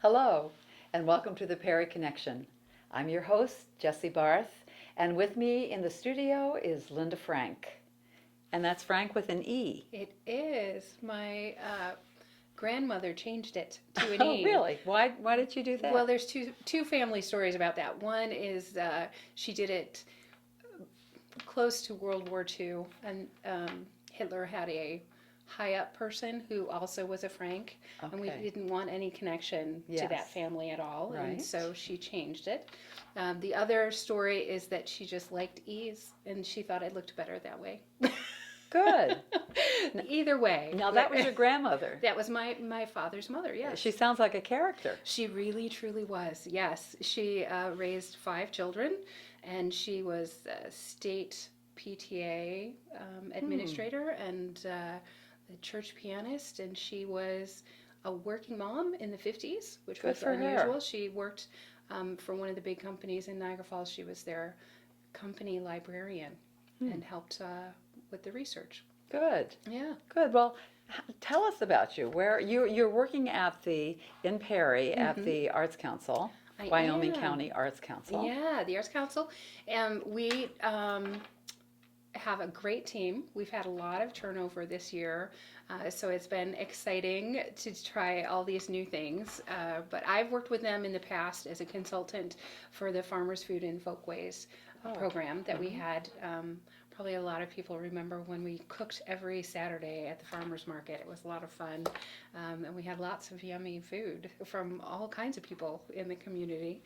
Hello, and welcome to the Perry Connection. I'm your host, Jessie Barth, and with me in the studio is Linda Frank. And that's Frank with an E. It is. My grandmother changed it to an Oh, E. really? Why did you do that? Well, there's two family stories about that. One is she did it close to World War II, and Hitler had a high up person who also was a Frank, and we Okay. didn't want any connection to Yes. that family at all, and Right. so she changed it. The other story is that she just liked ease, and she thought it looked better that way. Good. Either way. Now, that was your grandmother. That was my father's mother, yes. She sounds like a character. She really, truly was, yes. She raised 5 children, and she was a state PTA administrator and the church pianist, and she was a working mom in the 50s, which Good was for unusual. her. She worked for one of the big companies in Niagara Falls. She was their company librarian and helped with the research. Good. Yeah. Good. Well, tell us about you. Where you're working in Perry at the Arts Council, I Wyoming am. County Arts Council. Yeah, the Arts Council. And we have a great team. We've had a lot of turnover this year, so it's been exciting to try all these new things. But I've worked with them in the past as a consultant for the Farmers Food and Folkways program that we had. Probably a lot of people remember when we cooked every Saturday at the farmers market. It was a lot of fun, and we had lots of yummy food from all kinds of people in the community.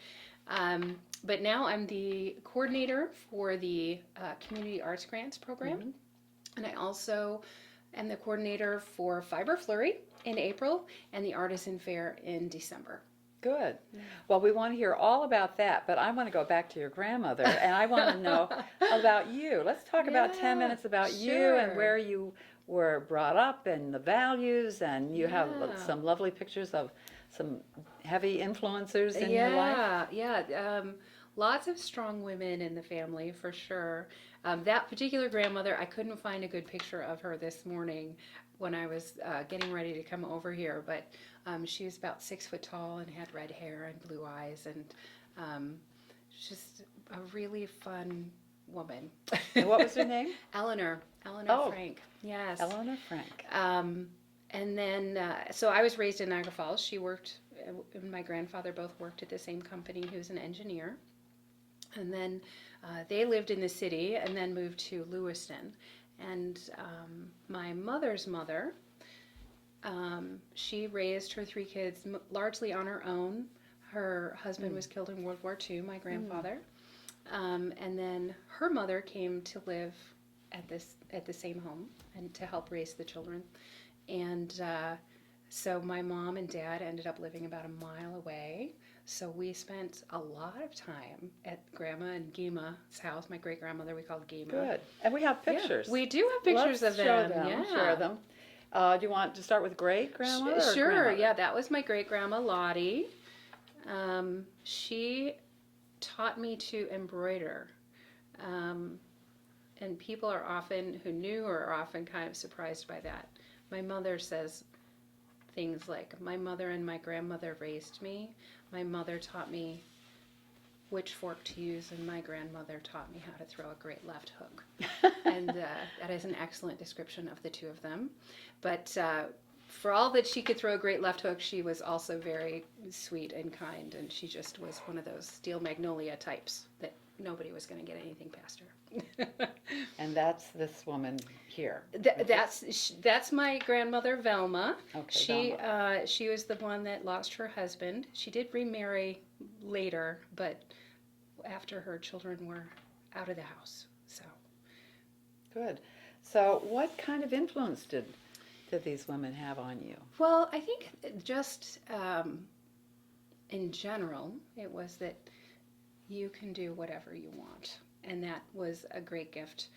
But now I'm the coordinator for the Community Arts Grants program, and I also am the coordinator for Fiber Flurry in April and the Artisan Fair in December. Good. Well, we want to hear all about that, but I want to go back to your grandmother and I want to know about you. Let's talk about 10 Yeah, minutes about you and sure. where you were brought up and the values, and you have Yeah. some lovely pictures of some heavy influencers in your life. Yeah. Lots of strong women in the family for sure. That particular grandmother, I couldn't find a good picture of her this morning when I was getting ready to come over here, but she was about 6 foot tall and had red hair and blue eyes, and just a really fun woman. And what was her name? Eleanor Oh. Frank. Yes. Eleanor Frank. And then, so I was raised in Niagara Falls. She worked, and my grandfather both worked at the same company. He was an engineer. And then they lived in the city and then moved to Lewiston. And my mother's mother, she raised her 3 kids largely on her own. Her husband was killed in World War II, my grandfather. And then her mother came to live at the same home and to help raise the children. And so my mom and dad ended up living about a mile away. So we spent a lot of time at Grandma and Gima's house. My great grandmother we called Gima. Good. And we have Yeah, pictures. we do have pictures Let's of show them. them. Yeah. Share them. Do you want to start with great grandmother? Or Sure. grandmother? Yeah, that was my great grandma Lottie. She taught me to embroider. And people who knew her are often kind of surprised by that. My mother says things like, my mother and my grandmother raised me. My mother taught me which fork to use, and my grandmother taught me how to throw a great left hook. And that is an excellent description of the two of them. But for all that she could throw a great left hook, she was also very sweet and kind, and she just was one of those steel magnolia types that nobody was going to get anything past her. And that's this woman here. That's my grandmother Velma. Okay, She was the one that lost her husband. She did remarry later, but after her children were out of the house. So Good. So what kind of influence did these women have on you? well, I think just in general, it was that you can do whatever you want, and that was a great gift.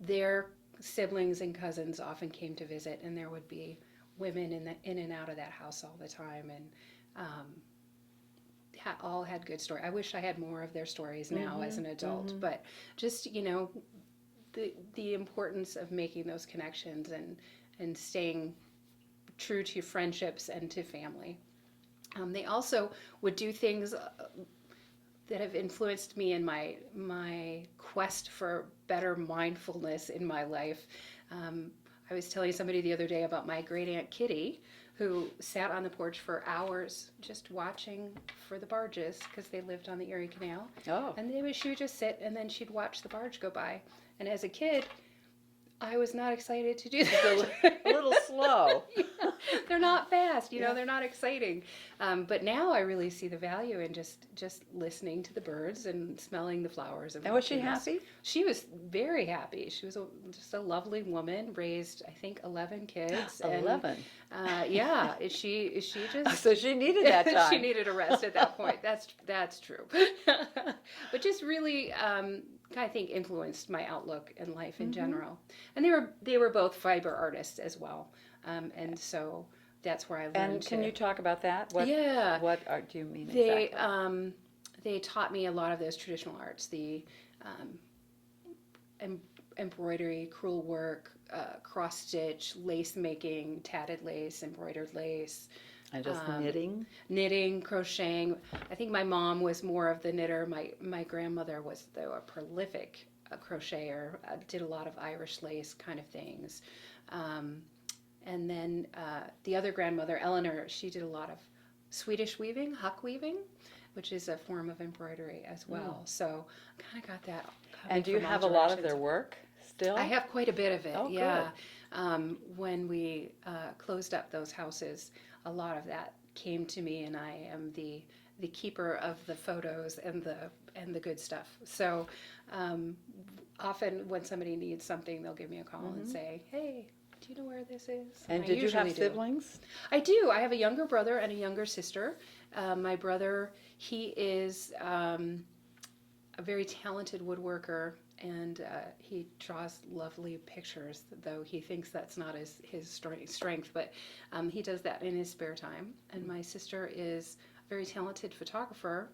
Their siblings and cousins often came to visit, and there would be women in and out of that house all the time, and all had good stories. I wish I had more of their stories now as an adult, but just the importance of making those connections and staying true to friendships and to family. They also would do things that have influenced me in my quest for better mindfulness in my life. I was telling somebody the other day about my great aunt Kitty, who sat on the porch for hours just watching for the barges because they lived on the Erie Canal. Oh. And she would just sit and then she'd watch the barge go by. And as a kid, I was not excited to do that. A little slow. Yeah, they're not fast, they're not exciting. But now I really see the value in just listening to the birds and smelling the flowers. And was she happy? She was very happy. She was just a lovely woman, raised, I think, 11 kids. 11? Yeah, she just... So she needed that time. She needed a rest at that point. That's true. But just really... I think influenced my outlook in life in general, and they were both fiber artists as well, and so that's where I learned. And can you talk about that? Yeah. What art do you mean exactly? They taught me a lot of those traditional arts, the embroidery, crewel work, cross stitch, lace making, tatted lace, embroidered lace. And just knitting, crocheting. I think my mom was more of the knitter. My grandmother was, though, a prolific crocheter, did a lot of Irish lace kind of things. And then the other grandmother, Eleanor, she did a lot of Swedish weaving, huck weaving, which is a form of embroidery as well. So I kind of got that. And do you have a lot of their work still? I have quite a bit of it, yeah. Good. When we closed up those houses, a lot of that came to me, and I am the keeper of the photos and the good stuff. So often when somebody needs something, they'll give me a call and say, "Hey, do you know where this is?" And did you have siblings? I do. I have a younger brother and a younger sister. My brother, he is a very talented woodworker, and he draws lovely pictures, though he thinks that's not his strength, but he does that in his spare time. And my sister is a very talented photographer,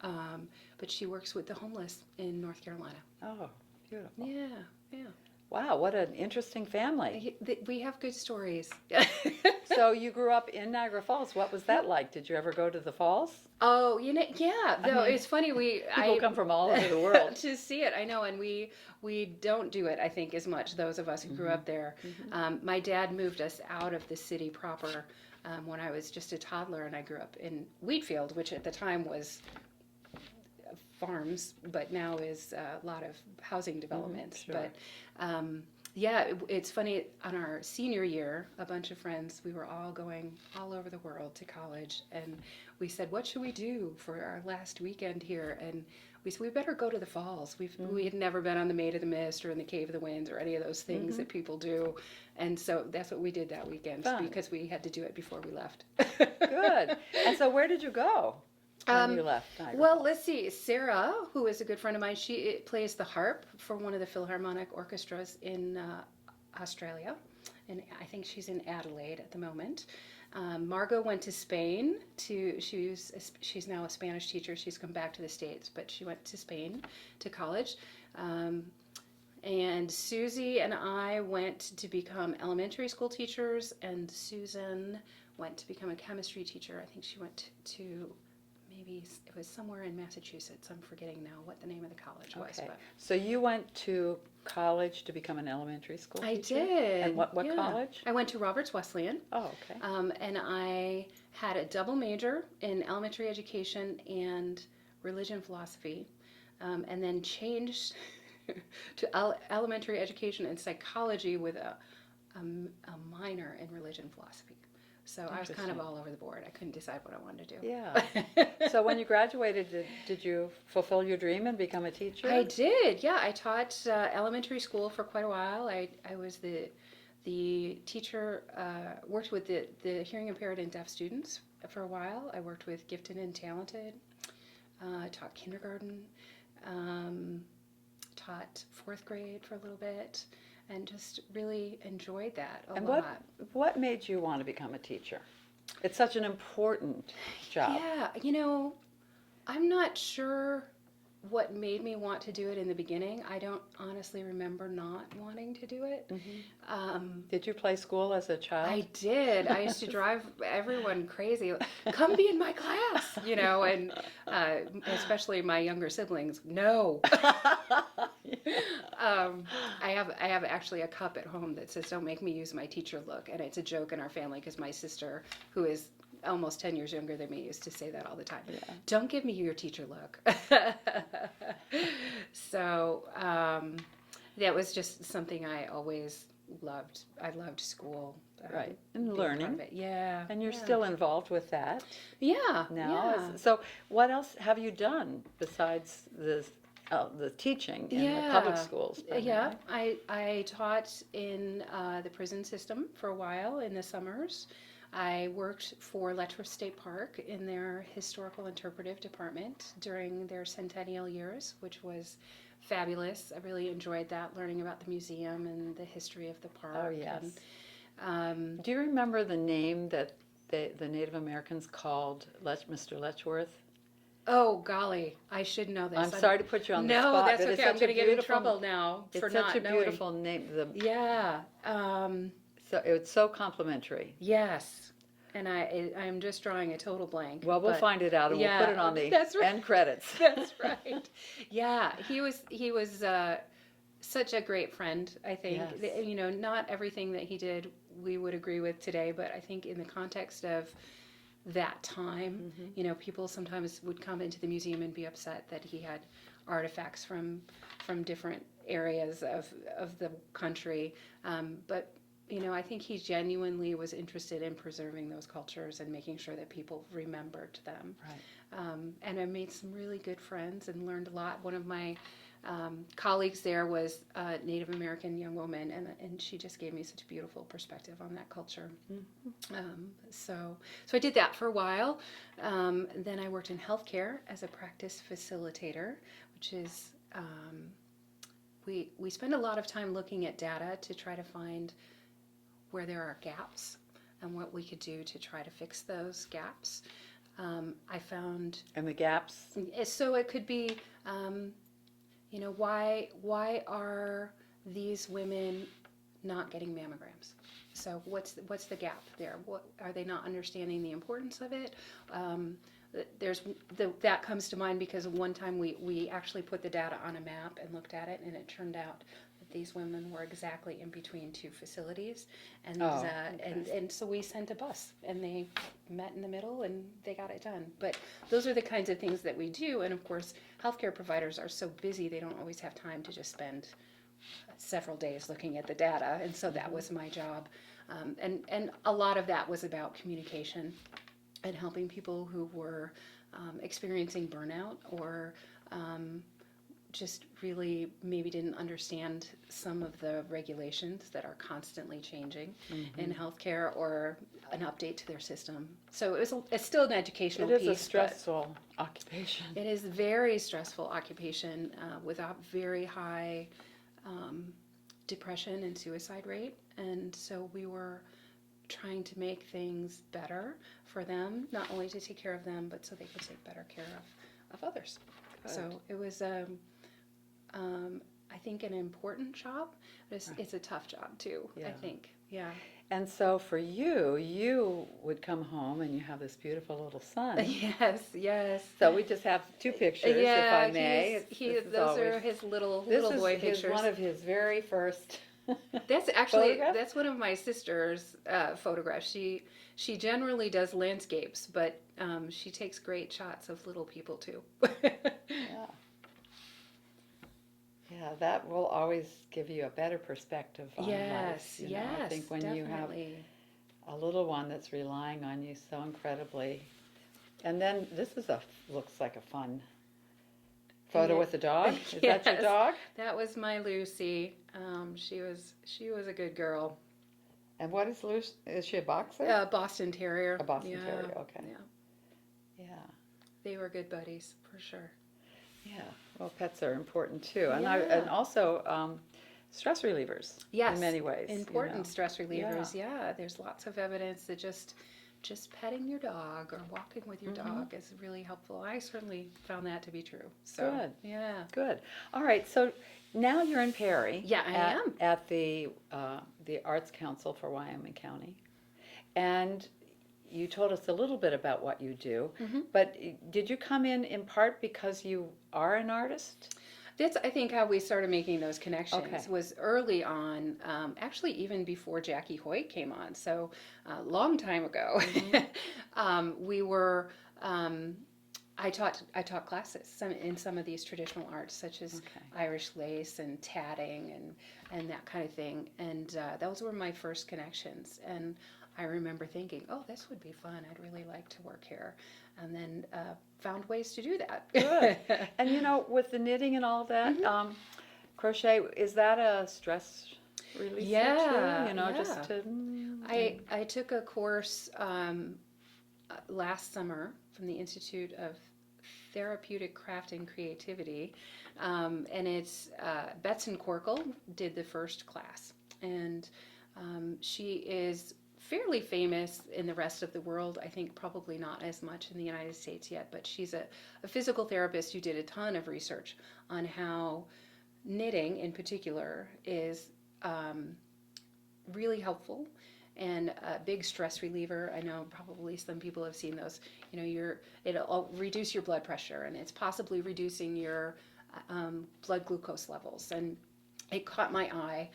but she works with the homeless in North Carolina. Oh, beautiful. Yeah. Wow, what an interesting family. We have good stories. So you grew up in Niagara Falls. What was that like? Did you ever go to the falls? Oh, yeah. Though it's funny, people come from all over the world to see it. I know, and we don't do it, I think, as much. Those of us who grew up there. My dad moved us out of the city proper when I was just a toddler, and I grew up in Wheatfield, which at the time was farms, but now is a lot of housing developments. Sure. But it's funny, on our senior year, a bunch of friends, we were all going all over the world to college, and we said, what should we do for our last weekend here? And we said, we better go to the falls. We had never been on the Maid of the Mist or in the Cave of the Winds or any of those things that people do, and so that's what we did that weekend. Fun. Because we had to do it before we left. Good. And so where did you go when you left Niagara Well, Falls? let's see. Sarah, who is a good friend of mine, she plays the harp for one of the Philharmonic orchestras in Australia, and I think she's in Adelaide at the moment. Margot went to Spain she's now a Spanish teacher. She's come back to the States, but she went to Spain to college. And Susie and I went to become elementary school teachers, and Susan went to become a chemistry teacher. I think she went to maybe it was somewhere in Massachusetts. I'm forgetting now what the name of the college was. Okay. But So you went to college to become an elementary school teacher? I did. And what yeah. college? I went to Roberts Wesleyan. Oh, okay. And I had a double major in elementary education and religion philosophy, and then changed to elementary education and psychology with a minor in religion philosophy. So I was kind of all over the board. I couldn't decide what I wanted to do. Yeah. So when you graduated, did you fulfill your dream and become a teacher? I did, yeah. I taught elementary school for quite a while. I was the teacher, worked with the hearing impaired and deaf students for a while. I worked with gifted and talented, taught kindergarten, taught fourth grade for a little bit, and just really enjoyed that a lot. What made you want to become a teacher? It's such an important job. Yeah, I'm not sure what made me want to do it in the beginning, I don't honestly remember not wanting to do it. Did you play school as a child? I did. I used to drive everyone crazy. Come be in my class, and especially my younger siblings. No. I have actually a cup at home that says "Don't make me use my teacher look," and it's a joke in our family because my sister, who is almost 10 years younger than me, used to say that all the time. Yeah. Don't give me your teacher look. So that was just something I always loved. I loved school. Right, and being part learning. of it. Yeah. And you're yeah. still involved with that Yeah. now. Yeah. So what else have you done besides the teaching in the public schools? Yeah, I taught in the prison system for a while in the summers. I worked for Letchworth State Park in their historical interpretive department during their centennial years, which was fabulous. I really enjoyed that, learning about the museum and the history of the park. Oh, yes. And, Do you remember the name that the Native Americans called Mr. Letchworth? oh golly, I should know this. I'm sorry to put you on the No, spot, that's but it's okay. I'm such going a to get in beautiful- trouble now for It's not such a knowing. beautiful name. Yeah. So it's so complimentary. Yes. And I'm just drawing a total blank. Well, we'll but- find it out and we'll put it on the that's right. end credits. That's right. Yeah, he was such a great friend. I think Yes. not everything that he did we would agree with today, but I think in the context of that time, people sometimes would come into the museum and be upset that he had artifacts from different areas of the country, but. I think he genuinely was interested in preserving those cultures and making sure that people remembered them. Right. And I made some really good friends and learned a lot. One of my colleagues there was a Native American young woman, and she just gave me such a beautiful perspective on that culture. So I did that for a while. Then I worked in healthcare as a practice facilitator, which is we spend a lot of time looking at data to try to find where there are gaps and what we could do to try to fix those gaps. I found, And the gaps? so it could be, why are these women not getting mammograms? So what's the gap there? What are they not understanding the importance of it? That comes to mind because one time we actually put the data on a map and looked at it, and it turned out that these women were exactly in between two facilities, and and so we sent a bus, and they met in the middle, and they got it done. But those are the kinds of things that we do, and of course, healthcare providers are so busy they don't always have time to just spend several days looking at the data, and so that was my job, and a lot of that was about communication and helping people who were experiencing burnout or just really maybe didn't understand some of the regulations that are constantly changing in healthcare, or an update to their system. So it's still an educational piece. It is a stressful occupation. It is a very stressful occupation with a very high depression and suicide rate. And so we were trying to make things better for them, not only to take care of them, but so they could take better care of others. Good. So it was, I think, an important job, but it's a tough job too, I Yeah. think. Yeah. And so for you would come home and you have this beautiful little son. Yes. So we just have two pictures, if I may. Those are his little boy pictures. This is one of his very first. That's actually photograph? That's one of my sister's photographs. She generally does landscapes, but she takes great shots of little people too. Yeah, that will always give you a better perspective on life. Yes, I think when you have a little one that's relying on you so incredibly. And then this looks like a fun photo with the dog. Is that your Yes. dog? That was my Lucy. She was a good girl. And what is Lucy? Is she a boxer? Boston Terrier. A Boston Yeah, Terrier, okay. Yeah, Yeah. they were good buddies for sure. Yeah. Well, pets are important too. And Yeah. and also stress relievers Yes, in many ways. important stress relievers. Yeah, there's lots of evidence that just just petting your dog or walking with your dog is really helpful. I certainly found that to be true. So, Good. yeah. Good. All right. So now you're in Perry. Yeah, I am. At the Arts Council for Wyoming County, and you told us a little bit about what you do. But did you come in part because you are an artist? That's, I think, how we started making those connections Okay. was early on, actually even before Jackie Hoyt came on, so a long time ago. We were, I taught classes in some of these traditional arts, such as Irish lace and tatting and that kind of thing, and those were my first connections. And I remember thinking, oh, this would be fun. I'd really like to work here. And then found ways to do that. Good. And you know, with the knitting and all that, crochet, is that a stress release too? You know, just to... I took a course last summer from the Institute of Therapeutic Craft and Creativity, and it's Betson Corkle did the first class, and she is fairly famous in the rest of the world. I think probably not as much in the United States yet, but she's a physical therapist who did a ton of research on how knitting in particular is really helpful and a big stress reliever. I know probably some people have seen those. You know, it'll reduce your blood pressure, and it's possibly reducing your blood glucose levels. And it caught my eye.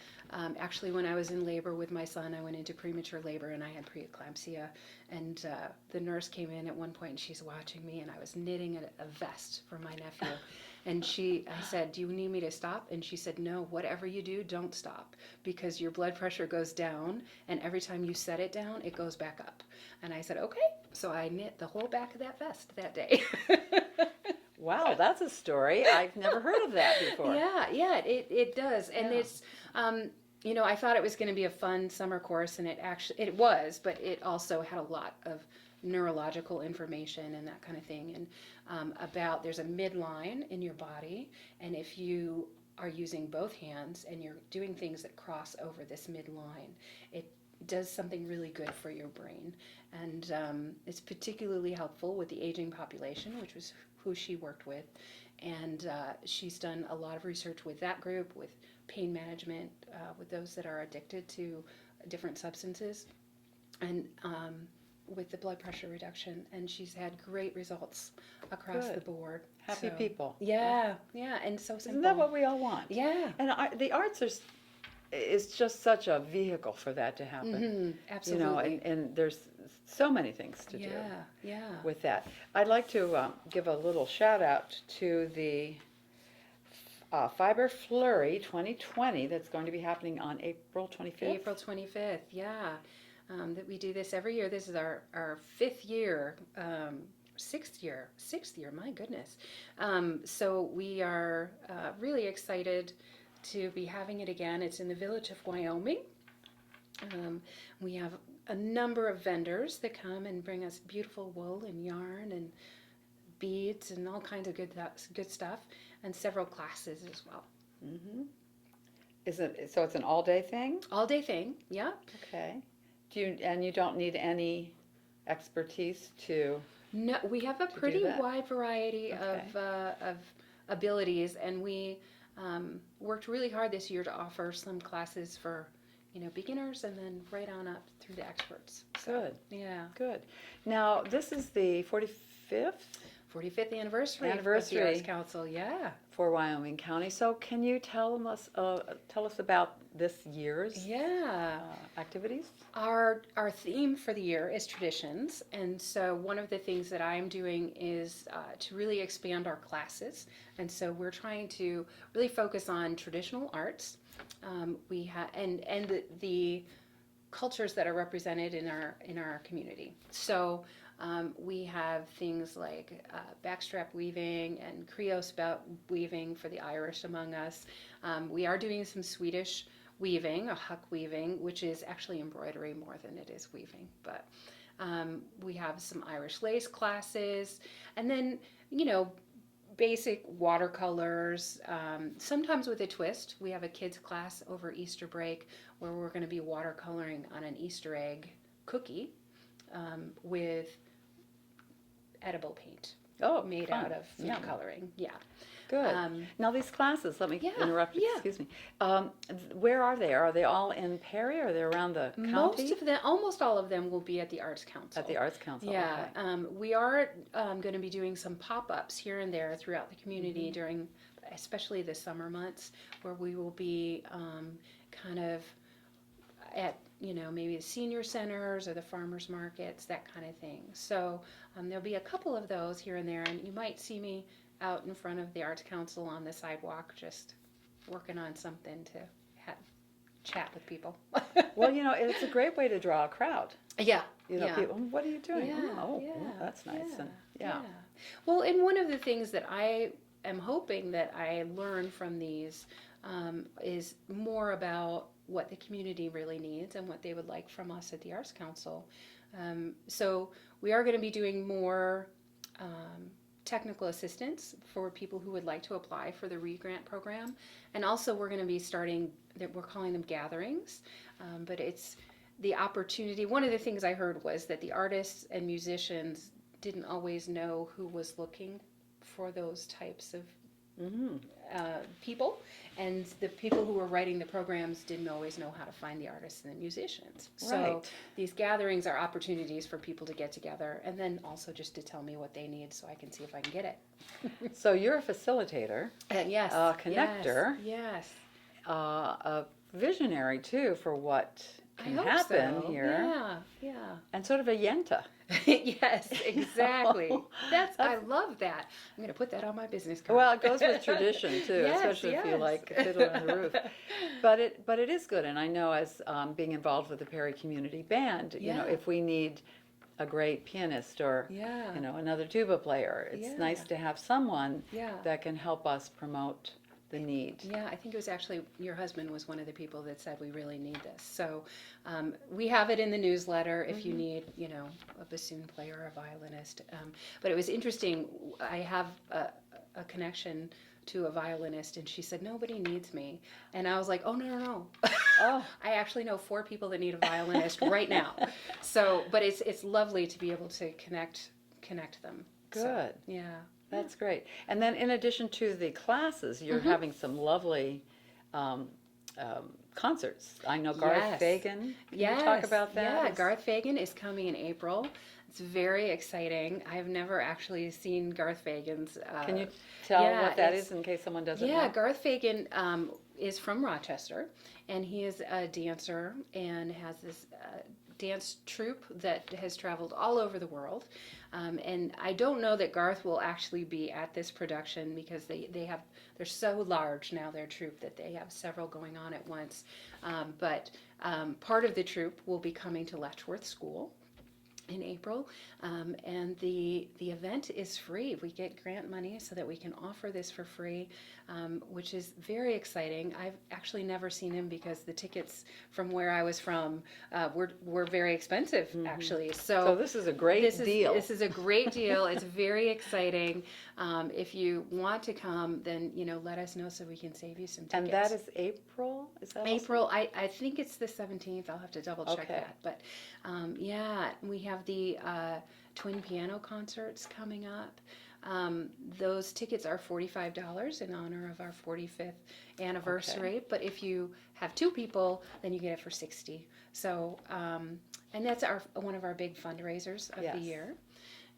Actually, when I was in labor with my son, I went into premature labor and I had preeclampsia. And the nurse came in at one point and she's watching me, and I was knitting a vest for my nephew. And I said, do you need me to stop? And she said, no, whatever you do, don't stop, because your blood pressure goes down, and every time you set it down, it goes back up. And I said, okay. So I knit the whole back of that vest that day. Wow, that's a story. I've never heard of that before. Yeah, it does. And it's, you know, I thought it was going to be a fun summer course, and it was, but it also had a lot of neurological information and that kind of thing. And there's a midline in your body, and if you are using both hands and you're doing things that cross over this midline, it does something really good for your brain. And it's particularly helpful with the aging population, which was who she worked with. And she's done a lot of research with that group, with pain management, with those that are addicted to different substances, and with the blood pressure reduction. And she's had great results across the board. Happy people. Yeah, and so simple. Isn't that what we all want? Yeah. And the arts is just such a vehicle for that to happen. Absolutely. You know, and there's so many things to do with that. I'd like to give a little shout out to the Fiber Flurry 2020 that's going to be happening on April 25th. April 25th, that we do this every year. This is our 5th year, 6th year, my goodness. So we are really excited to be having it again. It's in the village of Wyoming. We have a number of vendors that come and bring us beautiful wool and yarn and beads and all kinds of good stuff, and several classes as well. So it's an all-day thing? All-day thing, yeah. Okay. You don't need any expertise to... No, we have a pretty wide variety of abilities, and we worked really hard this year to offer some classes for, beginners, and then right on up through the experts. So, good. Yeah. Good. Now, this is the 45th 45th anniversary of the Arts Council, for Wyoming County. So can you tell us about this year's activities? Our theme for the year is traditions, and so one of the things that I'm doing is to really expand our classes, and so we're trying to really focus on traditional arts. We have and the cultures that are represented in our community. So we have things like backstrap weaving and Creole spout weaving for the Irish among us. We are doing some Swedish weaving, a huck weaving, which is actually embroidery more than it is weaving. But we have some Irish lace classes, and then, basic watercolors, sometimes with a twist. We have a kids class over Easter break where we're going to be watercoloring on an Easter egg cookie. with edible paint. Oh, made fun. out of food coloring. Yeah. Good. Now these classes, let me interrupt you, yeah. excuse me. Where are they? Are they all in Perry or are they around the county? Most of them, almost all of them will be at the Arts Council. At the Arts Council, Yeah. okay. We are going to be doing some pop-ups here and there throughout the community during, especially the summer months, where we will be kind of at, maybe the senior centers or the farmers markets, that kind of thing. So there'll be a couple of those here and there, and you might see me out in front of the Arts Council on the sidewalk just working on something to chat with people. Well, it's a great way to draw a crowd. Yeah. People, what are you doing? Yeah, Oh, yeah, that's nice. yeah, And yeah. Well, and one of the things that I am hoping that I learn from these is more about what the community really needs and what they would like from us at the Arts Council. So we are going to be doing more technical assistance for people who would like to apply for the RE-Grant program. And also we're going to be starting, we're calling them gatherings, but it's the opportunity. One of the things I heard was that the artists and musicians didn't always know who was looking for those types of people, and the people who were writing the programs didn't always know how to find the artists and the musicians. So these gatherings are opportunities for people to get together, and then also just to tell me what they need so I can see if I can get it. So you're a facilitator, yes, a connector, yes, a visionary too for what can I hope happen so. here. Yeah. And sort of a yenta. Yes, exactly. I love that. I'm going to put that on my business card. Well, it goes with tradition too, Yes, especially if you yes. like Fiddler on the Roof. But it is good, and I know as being involved with the Perry Community Band, if we need a great pianist or another tuba player, it's nice to have someone that can help us promote the need. Yeah, I think it was actually your husband was one of the people that said we really need this. So we have it in the newsletter if you need, a bassoon player or a violinist. But it was interesting. I have a connection to a violinist, and she said nobody needs me, and I was like, oh no. Oh, I actually know 4 people that need a violinist right now. So, but it's lovely to be able to connect them. good. So, yeah. That's great. And then in addition to the classes, you're having some lovely concerts. I know Garth Fagan. Can you talk about that? Yeah, Garth Fagan is coming in April. It's very exciting. I've never actually seen Garth Fagan's. Can you tell what that is in case someone doesn't know? Yeah, Garth Fagan is from Rochester, and he is a dancer and has this dance troupe that has traveled all over the world. And I don't know that Garth will actually be at this production because they're so large now, their troupe, that they have several going on at once. But part of the troupe will be coming to Letchworth School in April, and the event is free. We get grant money so that we can offer this for free, which is very exciting. I've actually never seen him because the tickets from where I was from were very expensive, actually. So this is a great deal. This is a great deal. It's very exciting. If you want to come, then let us know so we can save you some tickets. And that is April? Is that April? I think it's the 17th. I'll have to double check that. But we have the twin piano concerts coming up. Those tickets are $45 in honor of our 45th anniversary. Okay. But if you have 2 people, then you get it for $60. So, and that's one of our big fundraisers of the year.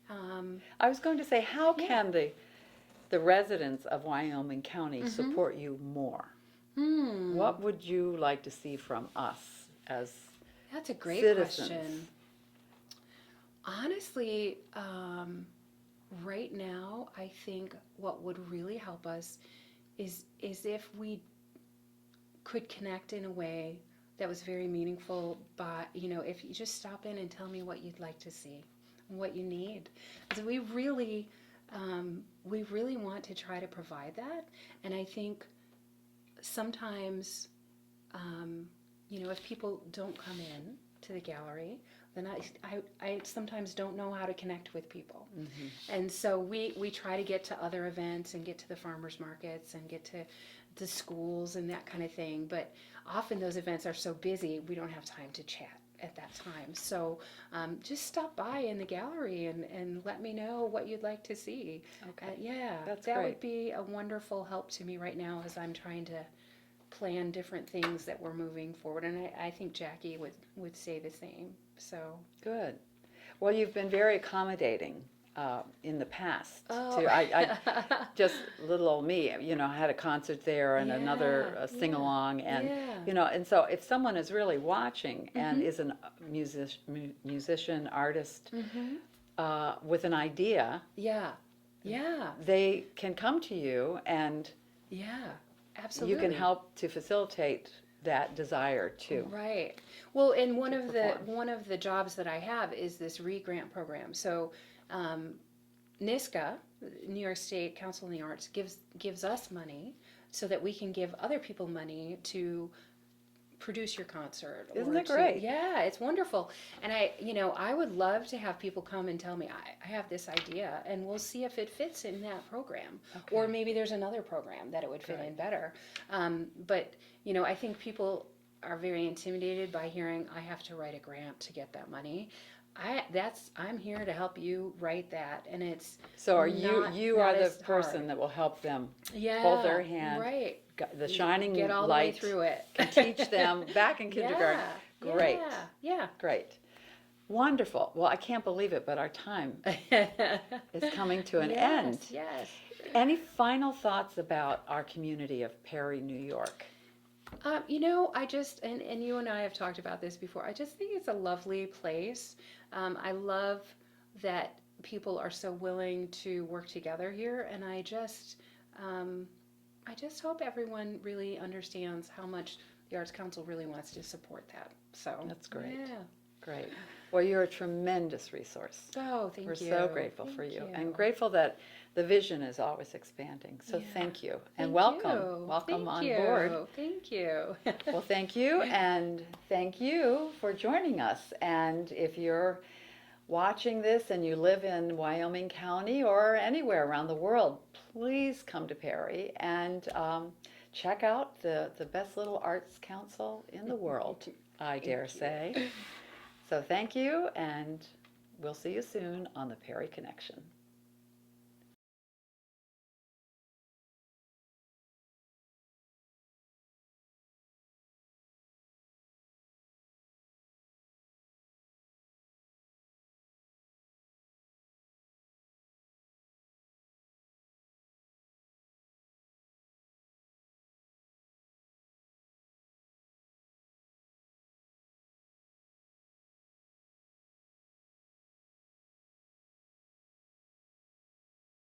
I was going to say, how can the residents of Wyoming County support you more? What would you like to see from us as That's a great citizens? Question. Honestly, right now, I think what would really help us is if we could connect in a way that was very meaningful. But if you just stop in and tell me what you'd like to see, what you need, because we really want to try to provide that. And I think sometimes, if people don't come in to the gallery, then I sometimes don't know how to connect with people. And so we try to get to other events and get to the farmers markets and get to the schools and that kind of thing. But often those events are so busy, we don't have time to chat. at that time. So just stop by in the gallery and let me know what you'd like to see. Okay. Yeah, That's that great. would be a wonderful help to me right now as I'm trying to plan different things that we're moving forward. And I think Jackie would say the same. So Good. Well, you've been very accommodating in the past. Oh. Too. I just little old me, had a concert there and another sing-along, and Yeah. and so if someone is really watching and Mhm. is a musician, artist Mhm. with an idea, Yeah. Yeah. they can come to you, and Yeah. Absolutely. you can help to facilitate that desire too. Right. Well, and To perform. one of the jobs that I have is this re-grant program. So, NISCA, New York State Council on the Arts, gives us money so that we can give other people money to produce your concert. Isn't or that great? Yeah, it's wonderful. And I would love to have people come and tell me, I have this idea, and we'll see if it fits in that program. Okay. Or maybe there's another program that it would fit Right. in better. But, I think people are very intimidated by hearing, I have to write a grant to get that money. I'm here to help you write that, and it's So are not- you not are the as person hard. that will help them Yeah, hold their hand, right. the shining Get all the way light, through it. can teach them back in kindergarten. Yeah, Great. Yeah. Great. Wonderful. Well, I can't believe it, but our time is coming to an end. Yes. Any final thoughts about our community of Perry, New York? I just, and you and I have talked about this before, I just think it's a lovely place. I love that people are so willing to work together here, and I just hope everyone really understands how much the Arts Council really wants to support that. So That's great. Yeah. Great. Well, you're a tremendous resource. Oh, thank We're you. so grateful for Thank you, you. and grateful that the vision is always expanding. So Yeah. thank you, and Thank welcome. you. Welcome Thank on you. board. Thank you. Well, thank you, and thank you for joining us. And if you're watching this and you live in Wyoming County or anywhere around the world, please come to Perry and check out the best little arts council in the world, I dare say. So thank you, and we'll see you soon on the Perry Connection.